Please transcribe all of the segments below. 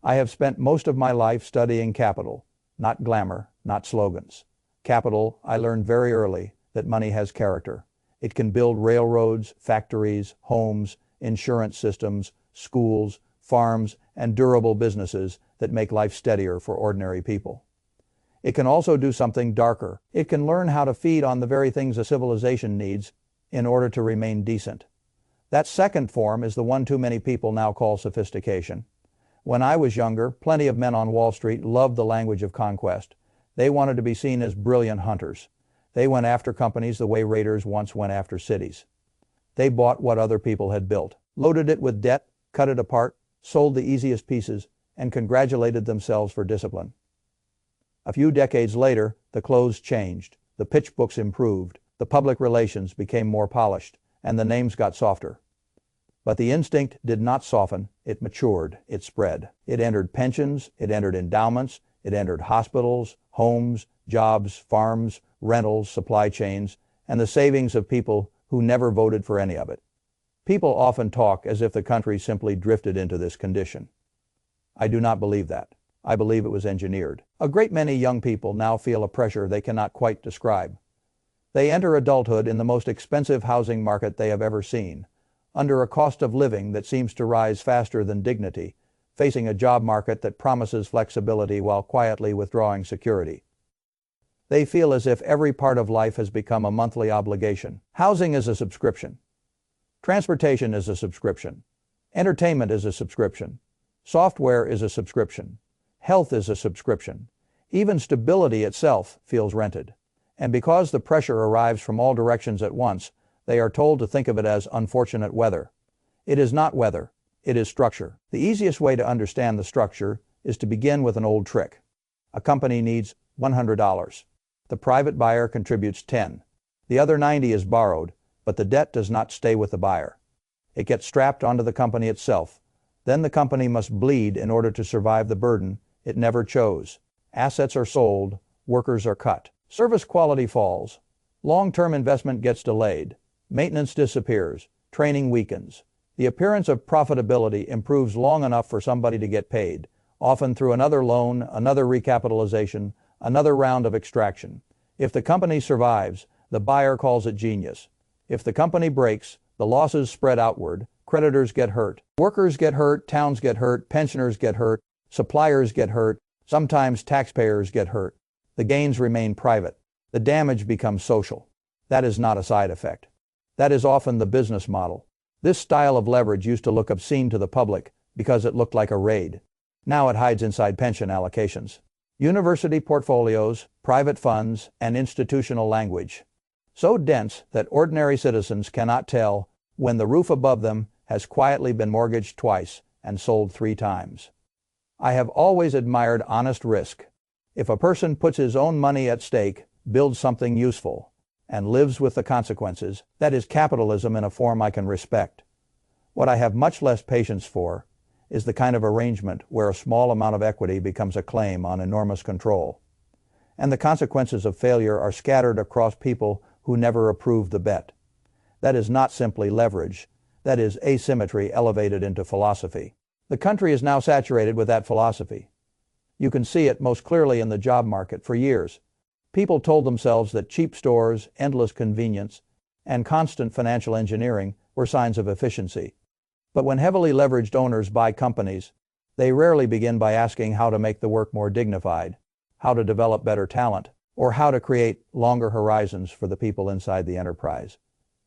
I have spent most of my life studying capital, not glamour, not slogans. Capital, I learned very early that money has character. It can build railroads, factories, homes, insurance systems, schools, farms, and durable businesses that make life steadier for ordinary people. It can also do something darker. It can learn how to feed on the very things a civilization needs in order to remain decent. That second form is the one too many people now call sophistication. When I was younger, plenty of men on Wall Street loved the language of conquest. They wanted to be seen as brilliant hunters. They went after companies the way raiders once went after cities. They bought what other people had built, loaded it with debt, cut it apart, sold the easiest pieces, and congratulated themselves for discipline. A few decades later, the clothes changed, the pitch books improved, the public relations became more polished, and the names got softer. But the instinct did not soften, it matured, it spread. It entered pensions, it entered endowments, it entered hospitals, homes, jobs, farms, rentals, supply chains, and the savings of people who never voted for any of it. People often talk as if the country simply drifted into this condition. I do not believe that. I believe it was engineered. A great many young people now feel a pressure they cannot quite describe. They enter adulthood in the most expensive housing market they have ever seen, under a cost of living that seems to rise faster than dignity, facing a job market that promises flexibility while quietly withdrawing security. They feel as if every part of life has become a monthly obligation. Housing is a subscription. Transportation is a subscription. Entertainment is a subscription. Software is a subscription. Health is a subscription. Even stability itself feels rented. And because the pressure arrives from all directions at once, they are told to think of it as unfortunate weather. It is not weather, it is structure. The easiest way to understand the structure is to begin with an old trick. A company needs $100. The private buyer contributes $10. The other $90 is borrowed, but the debt does not stay with the buyer. It gets strapped onto the company itself. Then the company must bleed in order to survive the burden it never chose. Assets are sold, workers are cut. Service quality falls. Long-term investment gets delayed. Maintenance disappears. Training weakens. The appearance of profitability improves long enough for somebody to get paid, often through another loan, another recapitalization, another round of extraction. If the company survives, the buyer calls it genius. If the company breaks, the losses spread outward, creditors get hurt. Workers get hurt, towns get hurt, pensioners get hurt, suppliers get hurt, sometimes taxpayers get hurt. The gains remain private. The damage becomes social. That is not a side effect. That is often the business model. This style of leverage used to look obscene to the public because it looked like a raid. Now it hides inside pension allocations, university portfolios, private funds, and institutional language. So dense that ordinary citizens cannot tell when the roof above them has quietly been mortgaged twice and sold 3 times. I have always admired honest risk. If a person puts his own money at stake, builds something useful, and lives with the consequences, that is capitalism in a form I can respect. What I have much less patience for is the kind of arrangement where a small amount of equity becomes a claim on enormous control, and the consequences of failure are scattered across people who never approved the bet. That is not simply leverage. That is asymmetry elevated into philosophy. The country is now saturated with that philosophy. You can see it most clearly in the job market. For years, people told themselves that cheap stores, endless convenience, and constant financial engineering were signs of efficiency. But when heavily leveraged owners buy companies, they rarely begin by asking how to make the work more dignified, how to develop better talent, or how to create longer horizons for the people inside the enterprise.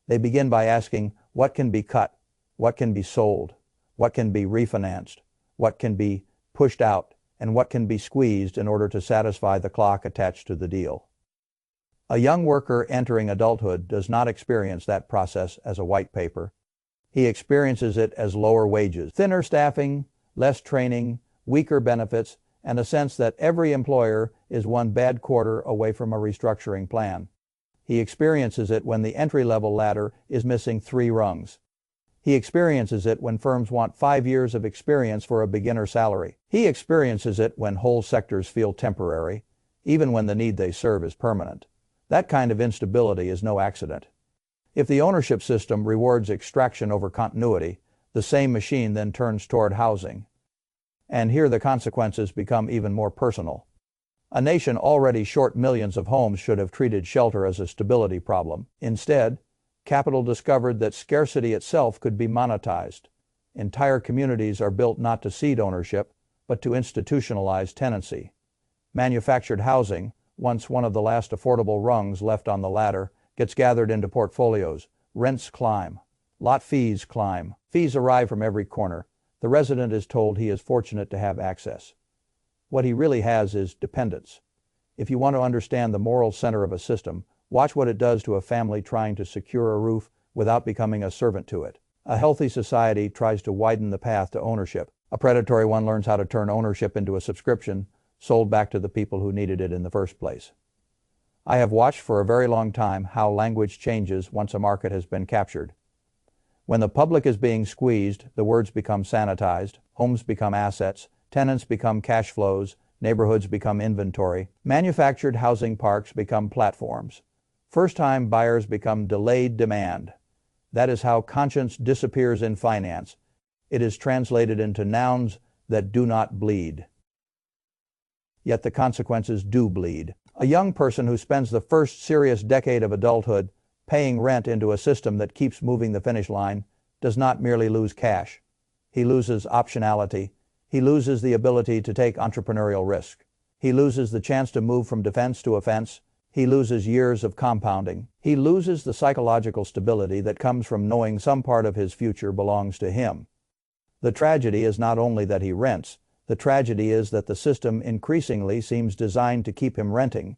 They begin by asking what can be cut, what can be sold, what can be refinanced, what can be pushed out, and what can be squeezed in order to satisfy the clock attached to the deal. A young worker entering adulthood does not experience that process as a white paper. He experiences it as lower wages, thinner staffing, less training, weaker benefits, and a sense that every employer is one bad quarter away from a restructuring plan. He experiences it when the entry-level ladder is missing 3 rungs. He experiences it when firms want 5 years of experience for a beginner salary. He experiences it when whole sectors feel temporary, even when the need they serve is permanent. That kind of instability is no accident. If the ownership system rewards extraction over continuity, the same machine then turns toward housing. And here the consequences become even more personal. A nation already short millions of homes should have treated shelter as a stability problem. Instead, capital discovered that scarcity itself could be monetized. Entire communities are built not to seed ownership, but to institutionalize tenancy. Manufactured housing, once one of the last affordable rungs left on the ladder, gets gathered into portfolios. Rents climb. Lot fees climb. Fees arrive from every corner. The resident is told he is fortunate to have access. What he really has is dependence. If you want to understand the moral center of a system, watch what it does to a family trying to secure a roof without becoming a servant to it. A healthy society tries to widen the path to ownership. A predatory one learns how to turn ownership into a subscription, sold back to the people who needed it in the first place. I have watched for a very long time how language changes once a market has been captured. When the public is being squeezed, the words become sanitized, homes become assets, tenants become cash flows, neighborhoods become inventory, manufactured housing parks become platforms. First-time buyers become delayed demand. That is how conscience disappears in finance. It is translated into nouns that do not bleed. Yet the consequences do bleed. A young person who spends the first serious decade of adulthood paying rent into a system that keeps moving the finish line does not merely lose cash. He loses optionality. He loses the ability to take entrepreneurial risk. He loses the chance to move from defense to offense. He loses years of compounding. He loses the psychological stability that comes from knowing some part of his future belongs to him. The tragedy is not only that he rents, the tragedy is that the system increasingly seems designed to keep him renting.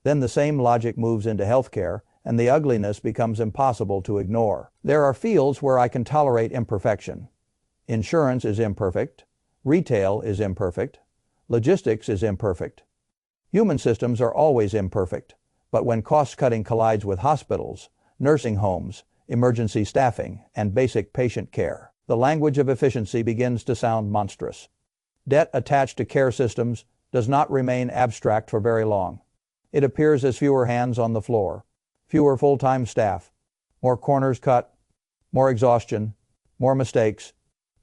Then the same logic moves into healthcare, and the ugliness becomes impossible to ignore. There are fields where I can tolerate imperfection. Insurance is imperfect. Retail is imperfect. Logistics is imperfect. Human systems are always imperfect, but when cost-cutting collides with hospitals, nursing homes, emergency staffing, and basic patient care, the language of efficiency begins to sound monstrous. Debt attached to care systems does not remain abstract for very long. It appears as fewer hands on the floor, fewer full-time staff, more corners cut, more exhaustion, more mistakes,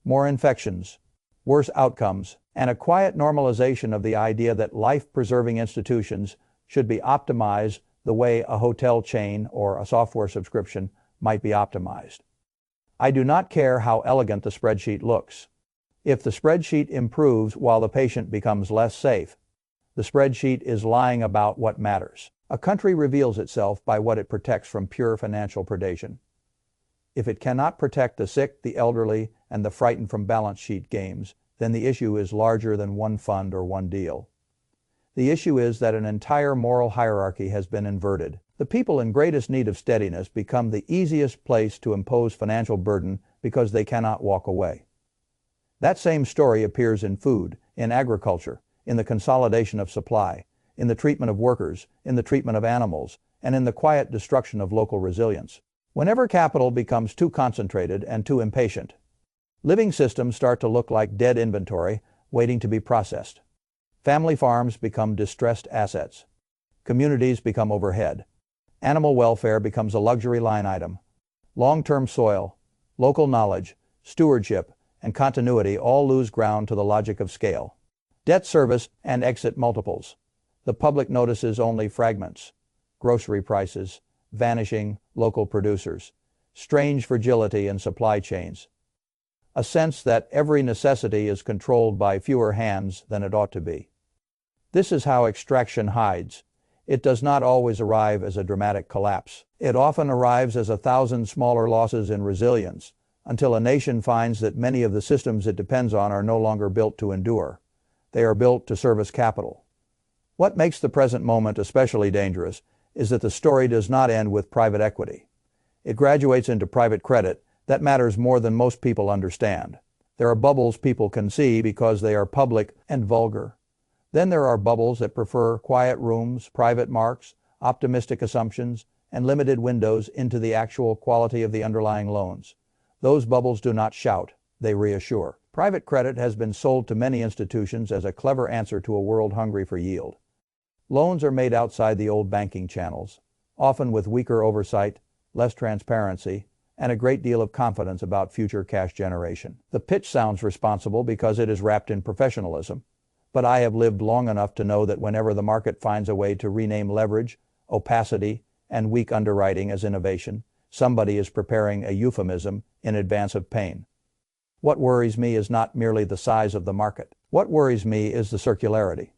more infections, worse outcomes, and a quiet normalization of the idea that life-preserving institutions should be optimized the way a hotel chain or a software subscription might be optimized. I do not care how elegant the spreadsheet looks. If the spreadsheet improves while the patient becomes less safe, the spreadsheet is lying about what matters. A country reveals itself by what it protects from pure financial predation. If it cannot protect the sick, the elderly, and the frightened from balance sheet games, then the issue is larger than one fund or one deal. The issue is that an entire moral hierarchy has been inverted. The people in greatest need of steadiness become the easiest place to impose financial burden because they cannot walk away. That same story appears in food, in agriculture, in the consolidation of supply, in the treatment of workers, in the treatment of animals, and in the quiet destruction of local resilience. Whenever capital becomes too concentrated and too impatient, living systems start to look like dead inventory waiting to be processed. Family farms become distressed assets. Communities become overhead. Animal welfare becomes a luxury line item. Long-term soil, local knowledge, stewardship, and continuity all lose ground to the logic of scale. Debt service and exit multiples. The public notices only fragments. Grocery prices, vanishing local producers, strange fragility in supply chains. A sense that every necessity is controlled by fewer hands than it ought to be. This is how extraction hides. It does not always arrive as a dramatic collapse. It often arrives as 1,000 smaller losses in resilience, until a nation finds that many of the systems it depends on are no longer built to endure. They are built to service capital. What makes the present moment especially dangerous is that the story does not end with private equity. It graduates into private credit that matters more than most people understand. There are bubbles people can see because they are public and vulgar. Then there are bubbles that prefer quiet rooms, private marks, optimistic assumptions, and limited windows into the actual quality of the underlying loans. Those bubbles do not shout, they reassure. Private credit has been sold to many institutions as a clever answer to a world hungry for yield. Loans are made outside the old banking channels, often with weaker oversight, less transparency, and a great deal of confidence about future cash generation. The pitch sounds responsible because it is wrapped in professionalism, but I have lived long enough to know that whenever the market finds a way to rename leverage, opacity, and weak underwriting as innovation, somebody is preparing a euphemism in advance of pain. What worries me is not merely the size of the market. What worries me is the circularity.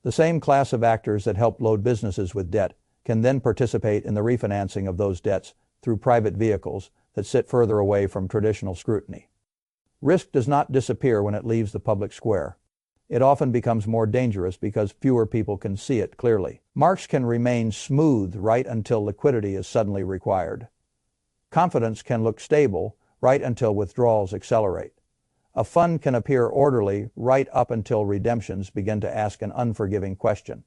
The same class of actors that help load businesses with debt can then participate in the refinancing of those debts through private vehicles that sit further away from traditional scrutiny. Risk does not disappear when it leaves the public square. It often becomes more dangerous because fewer people can see it clearly. Marks can remain smooth right until liquidity is suddenly required. Confidence can look stable right until withdrawals accelerate. A fund can appear orderly right up until redemptions begin to ask an unforgiving question.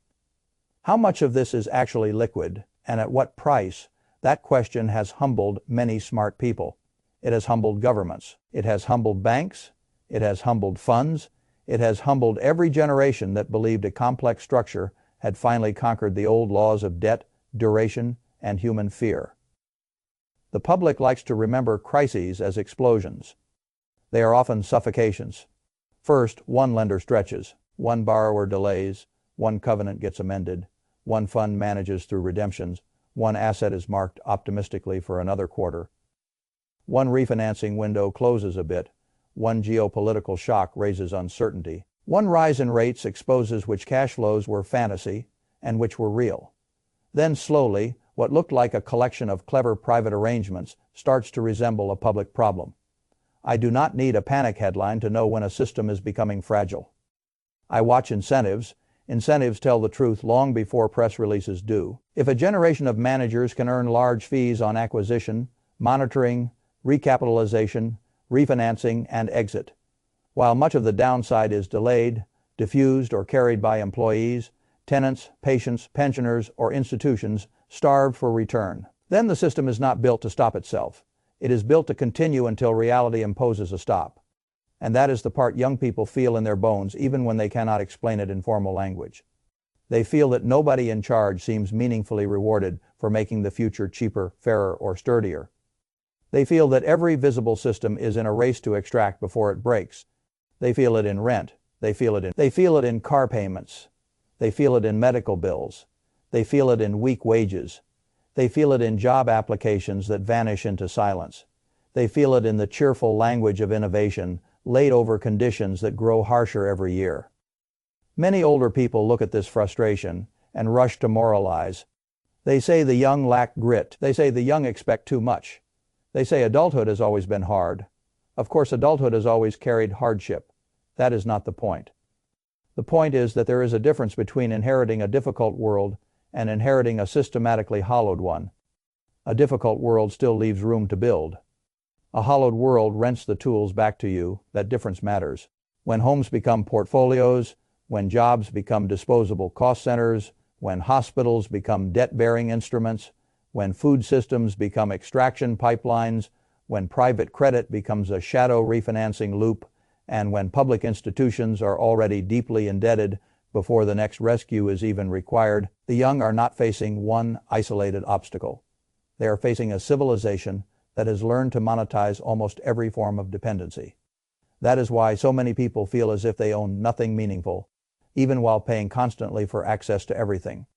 How much of this is actually liquid, and at what price? That question has humbled many smart people. It has humbled governments. It has humbled banks. It has humbled funds. It has humbled every generation that believed a complex structure had finally conquered the old laws of debt, duration, and human fear. The public likes to remember crises as explosions. They are often suffocations. First, one lender stretches, one borrower delays, one covenant gets amended, one fund manages through redemptions, one asset is marked optimistically for another quarter. One refinancing window closes a bit, one geopolitical shock raises uncertainty. One rise in rates exposes which cash flows were fantasy and which were real. Then slowly, what looked like a collection of clever private arrangements starts to resemble a public problem. I do not need a panic headline to know when a system is becoming fragile. I watch incentives. Incentives tell the truth long before press releases do. If a generation of managers can earn large fees on acquisition, monitoring, recapitalization, refinancing, and exit, while much of the downside is delayed, diffused, or carried by employees, tenants, patients, pensioners, or institutions starved for return, then the system is not built to stop itself. It is built to continue until reality imposes a stop. And that is the part young people feel in their bones even when they cannot explain it in formal language. They feel that nobody in charge seems meaningfully rewarded for making the future cheaper, fairer, or sturdier. They feel that every visible system is in a race to extract before it breaks. They feel it in rent. They feel it in car payments. They feel it in medical bills. They feel it in weak wages. They feel it in job applications that vanish into silence. They feel it in the cheerful language of innovation laid over conditions that grow harsher every year. Many older people look at this frustration and rush to moralize. They say the young lack grit. They say the young expect too much. They say adulthood has always been hard. Of course, adulthood has always carried hardship. That is not the point. The point is that there is a difference between inheriting a difficult world and inheriting a systematically hollowed one. A difficult world still leaves room to build. A hollowed world rents the tools back to you. That difference matters. When homes become portfolios, when jobs become disposable cost centers, when hospitals become debt-bearing instruments, when food systems become extraction pipelines, when private credit becomes a shadow refinancing loop, and when public institutions are already deeply indebted before the next rescue is even required, the young are not facing one isolated obstacle. They are facing a civilization that has learned to monetize almost every form of dependency. That is why so many people feel as if they own nothing meaningful, even while paying constantly for access to everything.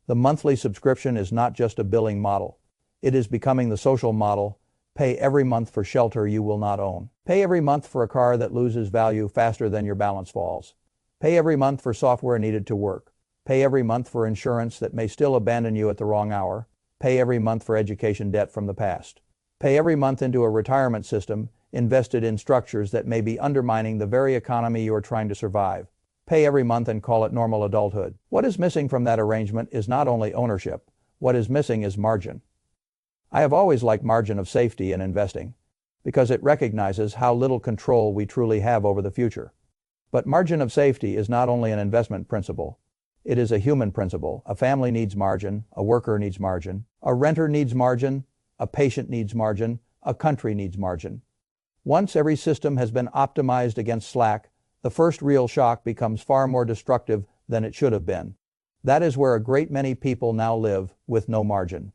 The monthly subscription is not just a billing model. It is becoming the social model. Pay every month for shelter you will not own. Pay every month for a car that loses value faster than your balance falls. Pay every month for software needed to work. Pay every month for insurance that may still abandon you at the wrong hour. Pay every month for education debt from the past. Pay every month into a retirement system invested in structures that may be undermining the very economy you are trying to survive. Pay every month and call it normal adulthood. What is missing from that arrangement is not only ownership. What is missing is margin. I have always liked margin of safety in investing because it recognizes how little control we truly have over the future. But margin of safety is not only an investment principle. It is a human principle. A family needs margin. A worker needs margin. A renter needs margin. A patient needs margin. A country needs margin. Once every system has been optimized against slack, the first real shock becomes far more destructive than it should have been. That is where a great many people now live, with no margin.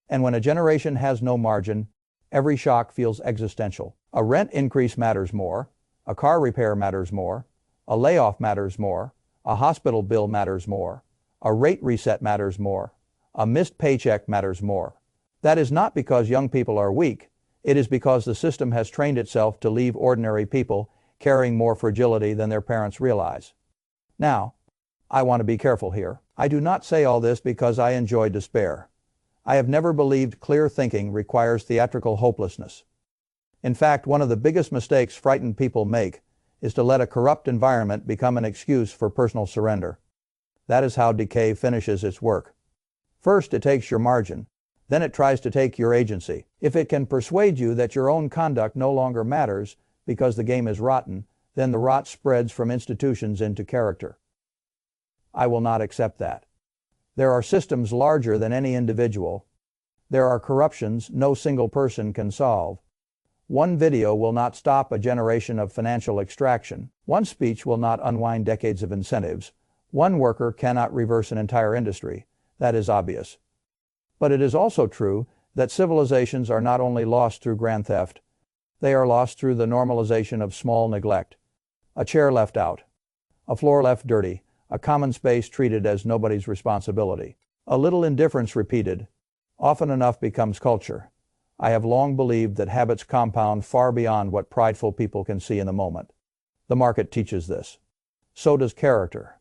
And when a generation has no margin, Every shock feels existential. A rent increase matters more. A car repair matters more. A layoff matters more. A hospital bill matters more. A rate reset matters more. A missed paycheck matters more. That is not because young people are weak. It is because the system has trained itself to leave ordinary people carrying more fragility than their parents realize. Now, I want to be careful here. I do not say all this because I enjoy despair. I have never believed clear thinking requires theatrical hopelessness. In fact, one of the biggest mistakes frightened people make is to let a corrupt environment become an excuse for personal surrender. That is how decay finishes its work. First, it takes your margin. Then it tries to take your agency. If it can persuade you that your own conduct no longer matters because the game is rotten, then the rot spreads from institutions into character. I will not accept that. There are systems larger than any individual. There are corruptions no single person can solve. One video will not stop a generation of financial extraction. One speech will not unwind decades of incentives. One worker cannot reverse an entire industry. That is obvious. But it is also true that civilizations are not only lost through grand theft, they are lost through the normalization of small neglect. A chair left out, a floor left dirty, a common space treated as nobody's responsibility. A little indifference repeated, often enough becomes culture. I have long believed that habits compound far beyond what prideful people can see in the moment. The market teaches this. So does character.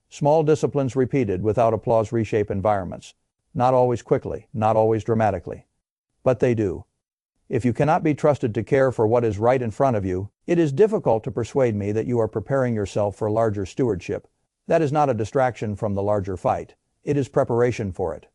Small disciplines repeated without applause reshape environments. Not always quickly, not always dramatically. But they do. If you cannot be trusted to care for what is right in front of you, it is difficult to persuade me that you are preparing yourself for larger stewardship. That is not a distraction from the larger fight. It is preparation for it.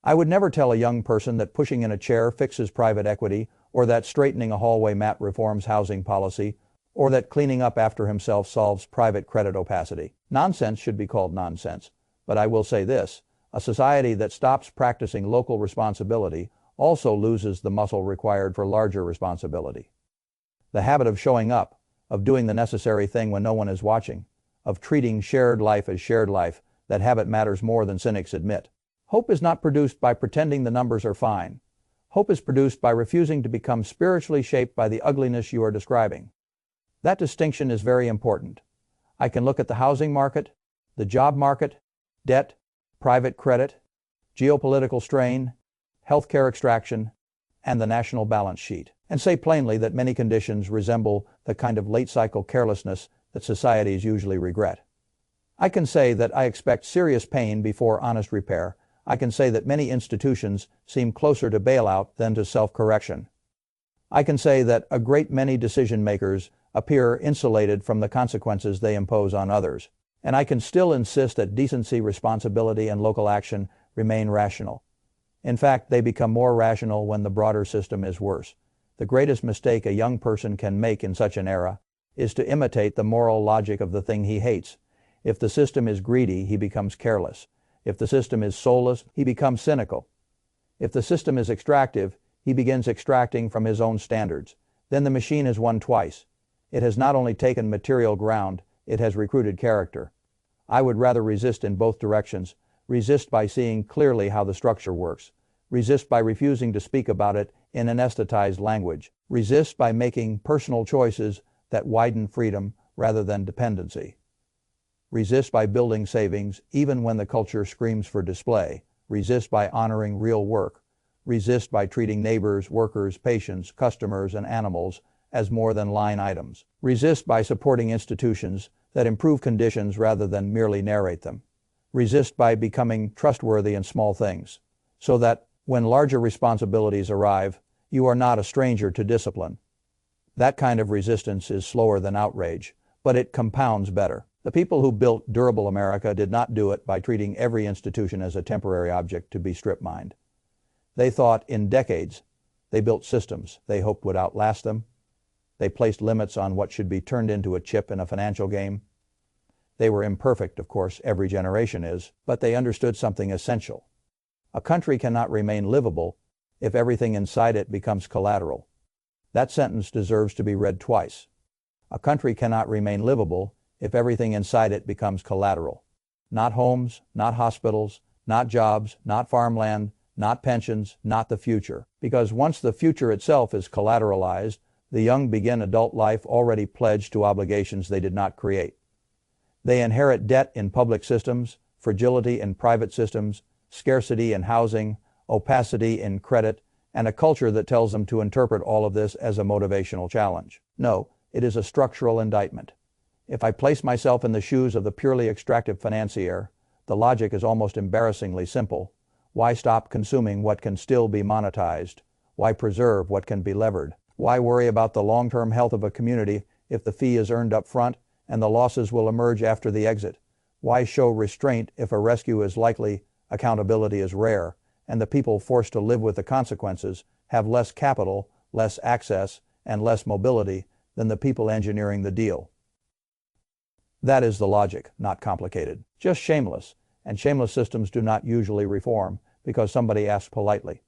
I would never tell a young person that pushing in a chair fixes private equity, or that straightening a hallway mat reforms housing policy, or that cleaning up after himself solves private credit opacity. Nonsense should be called nonsense. But I will say this, a society that stops practicing local responsibility also loses the muscle required for larger responsibility. The habit of showing up, of doing the necessary thing when no one is watching, of treating shared life as shared life, that habit matters more than cynics admit. Hope is not produced by pretending the numbers are fine. Hope is produced by refusing to become spiritually shaped by the ugliness you are describing. That distinction is very important. I can look at the housing market, the job market, debt, private credit, geopolitical strain, healthcare extraction, and the national balance sheet, and say plainly that many conditions resemble the kind of late-cycle carelessness that societies usually regret. I can say that I expect serious pain before honest repair. I can say that many institutions seem closer to bailout than to self-correction. I can say that a great many decision-makers appear insulated from the consequences they impose on others. And I can still insist that decency, responsibility, and local action remain rational. In fact, they become more rational when the broader system is worse. The greatest mistake a young person can make in such an era is to imitate the moral logic of the thing he hates. If the system is greedy, he becomes careless. If the system is soulless, he becomes cynical. If the system is extractive, he begins extracting from his own standards. Then the machine has won twice. It has not only taken material ground, it has recruited character. I would rather resist in both directions. Resist by seeing clearly how the structure works. Resist by refusing to speak about it in anesthetized language. Resist by making personal choices that widen freedom rather than dependency. Resist by building savings even when the culture screams for display. Resist by honoring real work. Resist by treating neighbors, workers, patients, customers, and animals as more than line items. Resist by supporting institutions that improve conditions rather than merely narrate them. Resist by becoming trustworthy in small things, so that when larger responsibilities arrive, you are not a stranger to discipline. That kind of resistance is slower than outrage, but it compounds better. The people who built durable America did not do it by treating every institution as a temporary object to be strip-mined. They thought in decades. They built systems they hoped would outlast them. They placed limits on what should be turned into a chip in a financial game. They were imperfect, of course, every generation is, but they understood something essential. A country cannot remain livable if everything inside it becomes collateral. That sentence deserves to be read twice. A country cannot remain livable if everything inside it becomes collateral. Not homes, not hospitals, not jobs, not farmland, not pensions, not the future. Because once the future itself is collateralized, the young begin adult life already pledged to obligations they did not create. They inherit debt in public systems, fragility in private systems, scarcity in housing, opacity in credit, and a culture that tells them to interpret all of this as a motivational challenge. No, it is a structural indictment. If I place myself in the shoes of the purely extractive financier, the logic is almost embarrassingly simple. Why stop consuming what can still be monetized? Why preserve what can be levered? Why worry about the long-term health of a community if the fee is earned up front and the losses will emerge after the exit? Why show restraint if a rescue is likely, accountability is rare, and the people forced to live with the consequences have less capital, less access, and less mobility than the people engineering the deal? That is the logic, not complicated. Just shameless, and shameless systems do not usually reform because somebody asks politely.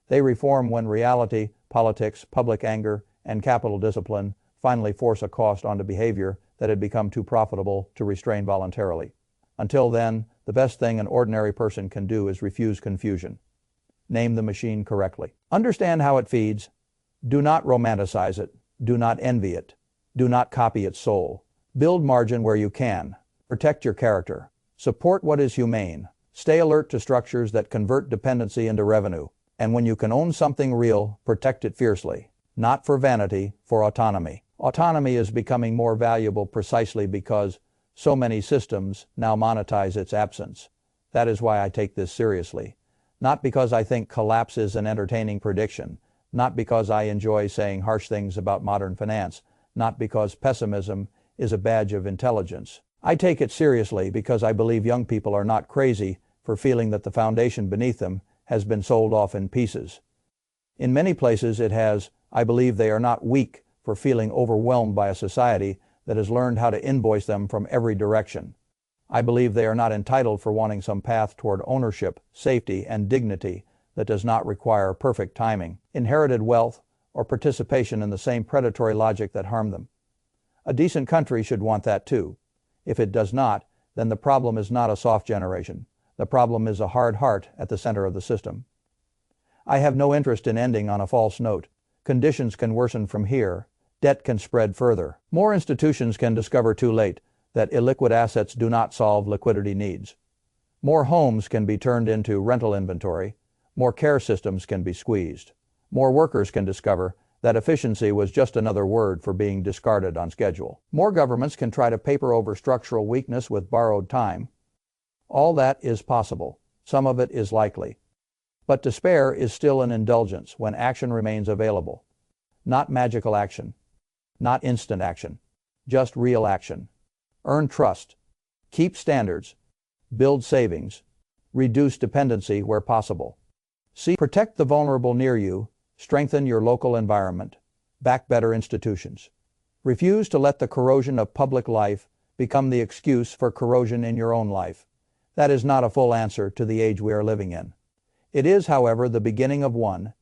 They reform when reality, politics, public anger, and capital discipline finally force a cost onto behavior that had become too profitable to restrain voluntarily. Until then, the best thing an ordinary person can do is refuse confusion. Name the machine correctly. Understand how it feeds. Do not romanticize it. Do not envy it. Do not copy its soul. Build margin where you can. Protect your character. Support what is humane. Stay alert to structures that convert dependency into revenue. And when you can own something real, protect it fiercely. Not for vanity, for autonomy. Autonomy is becoming more valuable precisely because so many systems now monetize its absence. That is why I take this seriously. Not because I think collapse is an entertaining prediction. Not because I enjoy saying harsh things about modern finance. Not because pessimism is a badge of intelligence. I take it seriously because I believe young people are not crazy for feeling that the foundation beneath them has been sold off in pieces. In many places it has. I believe they are not weak for feeling overwhelmed by a society that has learned how to invoice them from every direction. I believe they are not entitled for wanting some path toward ownership, safety, and dignity that does not require perfect timing, inherited wealth, or participation in the same predatory logic that harmed them. A decent country should want that too. If it does not, then the problem is not a soft generation. The problem is a hard heart at the center of the system. I have no interest in ending on a false note. Conditions can worsen from here. Debt can spread further. More institutions can discover too late that illiquid assets do not solve liquidity needs. More homes can be turned into rental inventory. More care systems can be squeezed. More workers can discover that efficiency was just another word for being discarded on schedule. More governments can try to paper over structural weakness with borrowed time. All that is possible. Some of it is likely. But despair is still an indulgence when action remains available. Not magical action. Not instant action. Just real action. Earn trust. Keep standards. Build savings. Reduce dependency where possible. Protect the vulnerable near you. Strengthen your local environment. Back better institutions. Refuse to let the corrosion of public life become the excuse for corrosion in your own life. That is not a full answer to the age we are living in. It is, however, the beginning of one,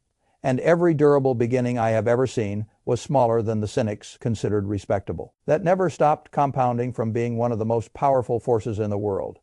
and every durable beginning I have ever seen was smaller than the cynics considered respectable. That never stopped compounding from being one of the most powerful forces in the world.